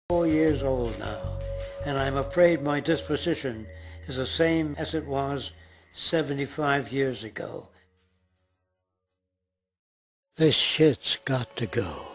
4 years old now, and I'm afraid my disposition is the same as it was 75 years ago. This shit's got to go.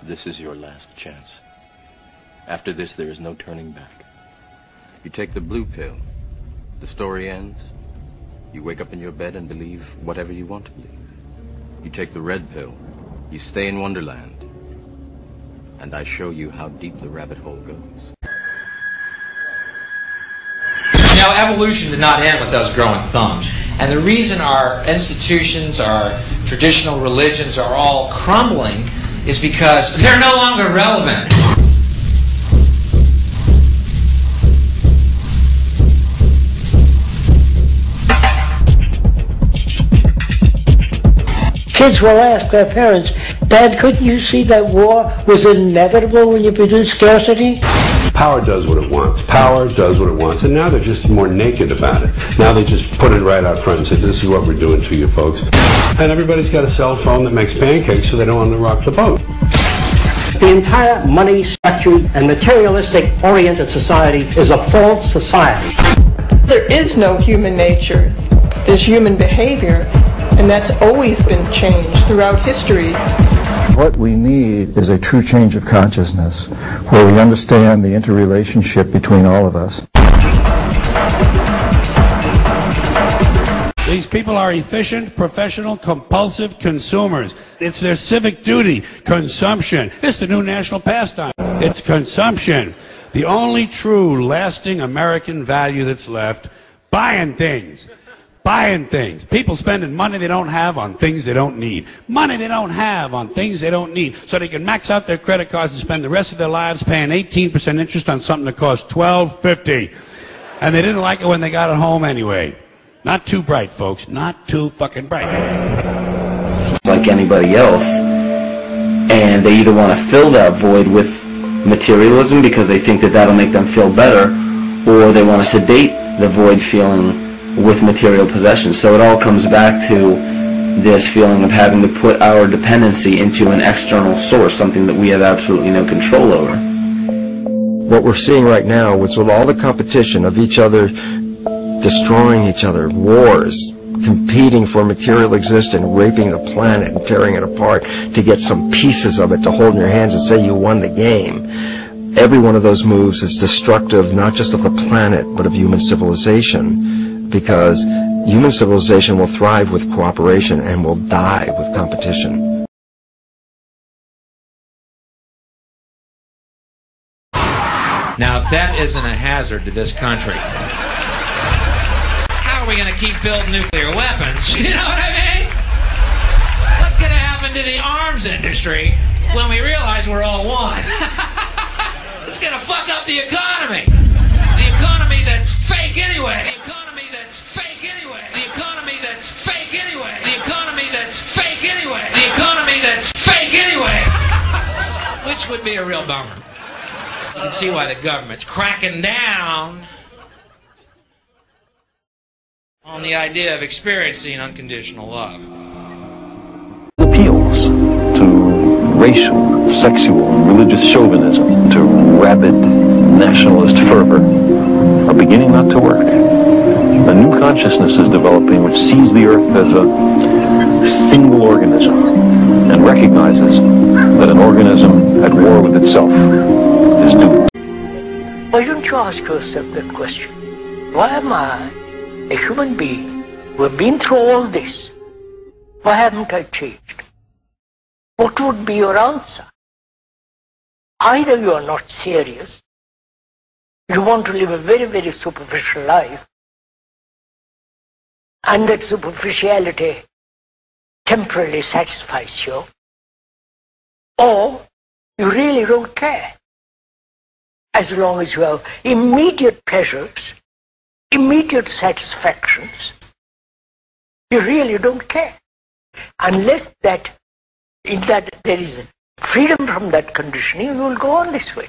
This is your last chance. After this, there is no turning back. You take the blue pill. The story ends. You wake up in your bed and believe whatever you want to believe. You take the red pill. You stay in Wonderland. And I show you how deep the rabbit hole goes. Now, evolution did not end with us growing thumbs. And the reason our institutions, our traditional religions are all crumbling is because they're no longer relevant. Kids will ask their parents, "Dad, couldn't you see that war was inevitable when you produce scarcity?" Power does what it wants. Power does what it wants. And now they're just more naked about it. Now they just put it right out front and say, this is what we're doing to you folks. And everybody's got a cell phone that makes pancakes, so they don't want to rock the boat. The entire money-structured and materialistic-oriented society is a false society. There is no human nature. There's human behavior, and that's always been changed throughout history. What we need is a true change of consciousness, where we understand the interrelationship between all of us. These people are efficient, professional, compulsive consumers. It's their civic duty. Consumption. It's the new national pastime. It's consumption. The only true, lasting American value that's left, buying things. Buying things. People spending money they don't have on things they don't need. Money they don't have on things they don't need. So they can max out their credit cards and spend the rest of their lives paying 18% interest on something that costs $12.50. And they didn't like it when they got it home anyway. Not too bright, folks. Not too fucking bright. Like anybody else. And they either want to fill that void with materialism because they think that that'll make them feel better, or they want to sedate the void feeling with material possessions. So it all comes back to this feeling of having to put our dependency into an external source, something that we have absolutely no control over. What we're seeing right now is with all the competition of each other destroying each other, wars, competing for material existence, raping the planet and tearing it apart to get some pieces of it to hold in your hands and say you won the game. Every one of those moves is destructive not just of the planet but of human civilization, because Human civilization will thrive with cooperation and will die with competition. Now, if that isn't a hazard to this country, how are we going to keep building nuclear weapons? You know what I mean? What's going to happen to the arms industry when we realize we're all one? It's going to fuck up the economy. The economy that's fake anyway. The economy that's fake anyway. The economy that's fake anyway. The economy that's fake anyway. The economy that's fake anyway. Which would be a real bummer. You can see why the government's cracking down on the idea of experiencing unconditional love. Appeals to racial, sexual, and religious chauvinism, to rabid nationalist fervor, are beginning not to work. A new consciousness is developing which sees the earth as a single organism and recognizes that an organism at war with itself is doomed. Why don't you ask yourself that question? Why am I, a human being who have been through all this? Why haven't I changed? What would be your answer? Either you are not serious, you want to live a very, very superficial life, and that superficiality temporarily satisfies you, or you really don't care. As long as you have immediate pleasures, immediate satisfactions, you really don't care. Unless that, in that there is freedom from that conditioning, you will go on this way.